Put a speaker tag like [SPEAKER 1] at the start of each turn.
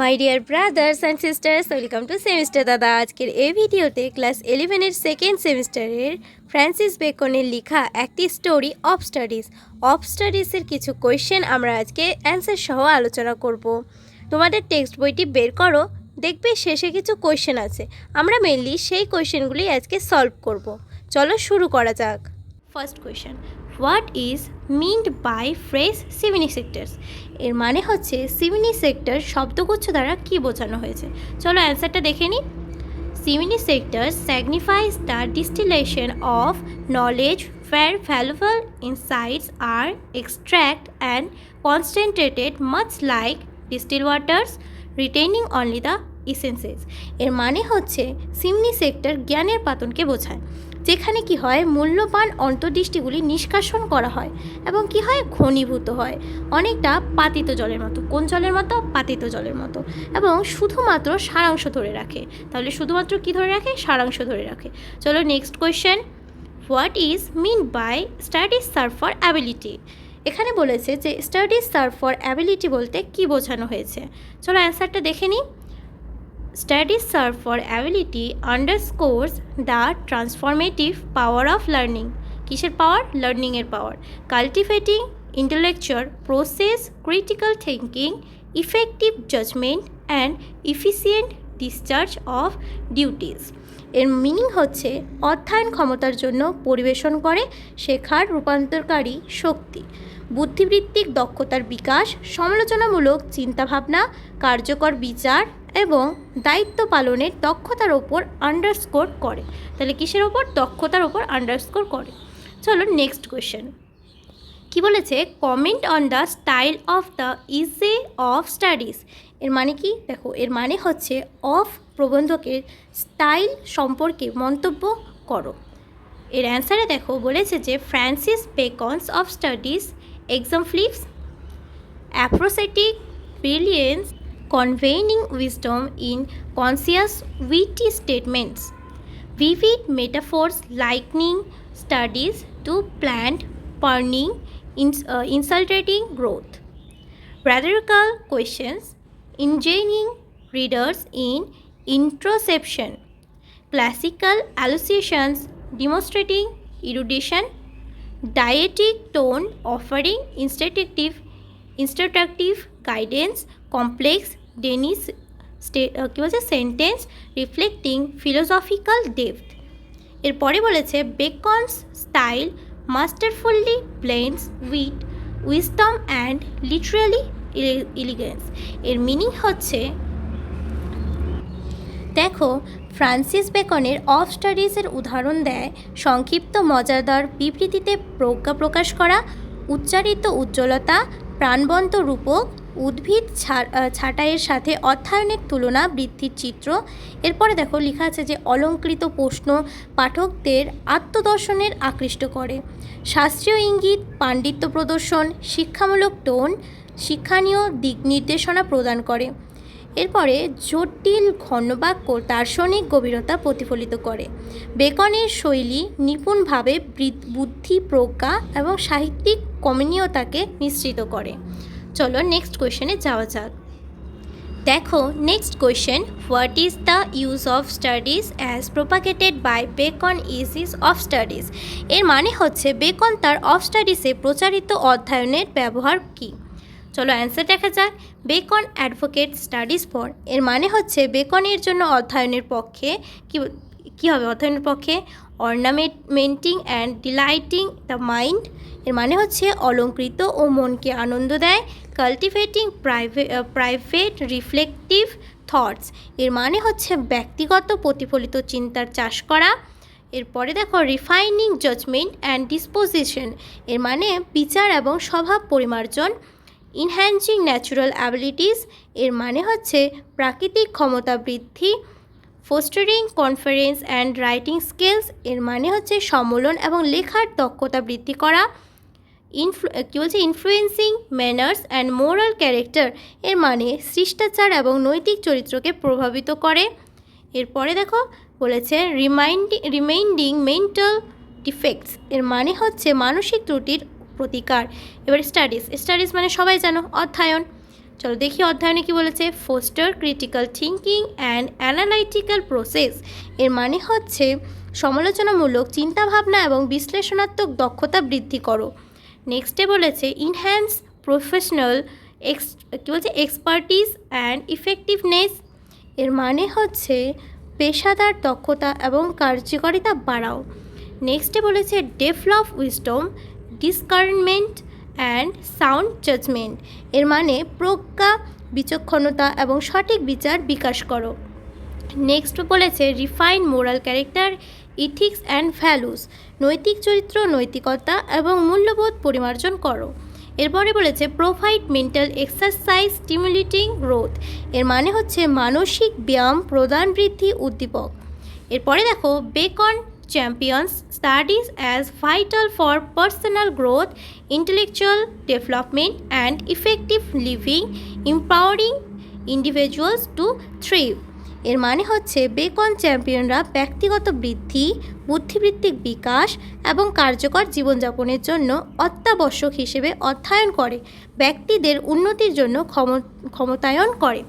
[SPEAKER 1] My dear brothers and sisters, welcome to semester দাদা। আজকের এই ভিডিওতে ক্লাস 11-এর সেকেন্ড সেমিস্টারের ফ্রান্সিস বেকনের লেখা একটি স্টোরি অফ স্টাডিজের কিছু কোয়েশ্চেন আমরা আজকে অ্যান্সার সহ আলোচনা করব। তোমাদের টেক্সট বইটি বের করো, দেখবে শেষে কিছু কোয়েশ্চেন আছে। আমরা মেনলি সেই কোয়েশ্চেনগুলি আজকে সলভ করব। চলো শুরু করা যাক। First question, what is meant by phrase সিভিনি সেক্টরস? এর মানে হচ্ছে সিভিনি সেক্টর শব্দগুচ্ছ দ্বারা কী বোঝানো হয়েছে। চলো অ্যান্সারটা দেখে নিই। সিভিনি sector signifies the distillation of knowledge where valuable insights are extracted and concentrated, much like distilled waters, retaining only the essences. এর মানে হচ্ছে সিভিনি সেক্টর জ্ঞানের পাতনকে বোঝায়, যেখানে কি হয় মূল্যবান অন্তর্দৃষ্টিগুলি নিষ্কাশন করা হয় এবং কি হয় ঘনীভূত হয়, অনেকটা পাতিত জলের মতো। কোন জলের মতো? পাতিত জলের মতো। এবং শুধুমাত্র সারাংশ ধরে রাখে। তাহলে শুধুমাত্র কি ধরে রাখে? সারাংশ ধরে রাখে। চলো next question, what is mean by studies serve for ability? এখানে বলেছে যে স্টাডিজ সার্ভ ফর অ্যাবিলিটি বলতে কি বোঝানো হয়েছে। চলো অ্যান্সারটা দেখে নিই। Studies serve for ability underscores the transformative power of learning. কিসের পাওয়ার? লার্নিংয়ের power. Cultivating intellectual process, critical thinking, effective judgment and efficient discharge of duties. এর মিনিং হচ্ছে অধ্যয়ন ক্ষমতার জন্য পরিবেশন করে শেখার রূপান্তরকারী শক্তি, বুদ্ধিবৃত্তিক দক্ষতার বিকাশ, সমালোচনামূলক চিন্তাভাবনা, কার্যকর বিচার এবং দায়িত্ব পালনের দক্ষতার ওপর আন্ডারস্কোর করে। তাহলে কিসের ওপর? দক্ষতার ওপর আন্ডারস্কোর করে। চলো নেক্সট কোয়েশ্চেন, কি বলেছে? Comment on the style of the ইজে of studies. এর মানে কি? দেখো, এর মানে হচ্ছে অফ প্রবন্ধকের স্টাইল সম্পর্কে মন্তব্য করো। এর অ্যান্সারে দেখো বলেছে যে Francis Bacon's of studies exemplifies aphoristic brilliance, conveying wisdom in conscious, witty statements. Vivid metaphors likening studies to plant burning, insulting growth. Rhetorical questions engaging readers in introspection. Classical allusions demonstrating erudition. Diegetic tone offering instructive guidance. Complex Danish sentence reflecting philosophical depth. এরপরে বলেছে Bacon's style masterfully blends with wisdom and literally elegance. এর meaning হচ্ছে, দেখো, Francis বেকনের of স্টাডিজের উদাহরণ দেয় সংক্ষিপ্ত মজাদার বিবৃতিতে প্রজ্ঞা প্রকাশ করা, উচ্চারিত উজ্জ্বলতা, প্রাণবন্ত রূপক, উদ্ভিদ ছাঁটাইয়ের সাথে অধ্যয়নের তুলনা বৃদ্ধির চিত্র। এরপরে দেখো লেখা আছে যে অলঙ্কৃত প্রশ্ন পাঠকদের আত্মদর্শনের আকৃষ্ট করে, শাস্ত্রীয় ইঙ্গিত, পাণ্ডিত্য প্রদর্শন, শিক্ষামূলক টোন, শিক্ষণীয় দিক নির্দেশনা প্রদান করে। এরপরে জটিল ঘনবাক্য দার্শনিক গভীরতা প্রতিফলিত করে। বেকনের শৈলী নিপুণভাবে বুদ্ধি, প্রজ্ঞা এবং সাহিত্যিক কমনীয়তাকে মিশ্রিত করে। চলো নেক্সট কোয়েশ্চেনে যাওয়া যাক। দেখো next question, what is the use of studies as propagated by Bacon is of studies? এর মানে হচ্ছে বেকন তার অফ স্টাডিজে প্রচারিত অধ্যয়নের ব্যবহার কী। চলো অ্যান্সার দেখা যাক। বেকন অ্যাডভোকেট স্টাডিজ ফর, এর মানে হচ্ছে বেকনের জন্য অধ্যয়নের পক্ষে কী হবে? অধ্যয়নের পক্ষে অর্নামেন্টিং অ্যান্ড ডিলাইটিং দ্য মাইন্ড, এর মানে হচ্ছে অলঙ্কৃত ও মনকে আনন্দ দেয়। কাল্টিভেটিং প্রাইভেট রিফ্লেকটিভ থটস, এর মানে হচ্ছে ব্যক্তিগত প্রতিফলিত চিন্তার চাষ করা। এরপরে দেখো রিফাইনিং জাজমেন্ট অ্যান্ড ডিসপোজিশন, এর মানে বিচার এবং স্বভাব পরিমার্জন। ইনহ্যান্সিং ন্যাচুরাল অ্যাবিলিটিস, এর মানে হচ্ছে প্রাকৃতিক ক্ষমতা বৃদ্ধি। Fostering conference and writing skills, এর মানে হচ্ছে সম্মেলন এবং লেখার দক্ষতা বৃদ্ধি করা। Influencing manners and moral character, এর মানে শিষ্টাচার এবং নৈতিক চরিত্রকে প্রভাবিত করে। এরপরে দেখো বলেছে রিমাইন্ডিং মেন্টাল ডিফেক্টস, এর মানে হচ্ছে মানসিক ত্রুটির প্রতিকার। এবার স্টাডিজ মানে সবাই জানো অধ্যয়ন। চলো দেখি অধ্যয়নে কি বলেছে। Foster critical thinking and analytical process, এর মানে হচ্ছে সমালোচনামূলক চিন্তাভাবনা এবং বিশ্লেষণাত্মক দক্ষতা বৃদ্ধি করো। নেক্সটে বলেছে ইনহ্যান্স প্রফেশনাল কী বলছে এক্সপার্টিস অ্যান্ড ইফেক্টিভনেস, এর মানে হচ্ছে পেশাদার দক্ষতা এবং কার্যকারিতা বাড়াও। নেক্সটে বলেছে develop wisdom, discernment and sound judgement, এর মানে প্রজ্ঞা, বিচক্ষণতা এবং সঠিক বিচার বিকাশ করো। নেক্সট বলেছে refine moral character, ethics and values, নৈতিক চরিত্র, নৈতিকতা এবং মূল্যবোধ পরিমার্জন করো। এরপরে বলেছে provide mental exercise stimulating growth, এর মানে হচ্ছে মানসিক ব্যায়াম প্রদান বৃদ্ধি উদ্দীপক। এরপরে দেখো Bacon champions studies as vital for personal growth, intellectual development and effective living, empowering individuals to thrive, এর মানে হচ্ছে বেকন চ্যাম্পিয়নরা ব্যক্তিগত বৃদ্ধি, বুদ্ধিবৃত্তিক বিকাশ এবং কার্যকর জীবনযাপনের জন্য অত্যাবশ্যক হিসেবে অধ্যয়ন করে ব্যক্তিদের উন্নতির জন্য ক্ষমতায়ন করে।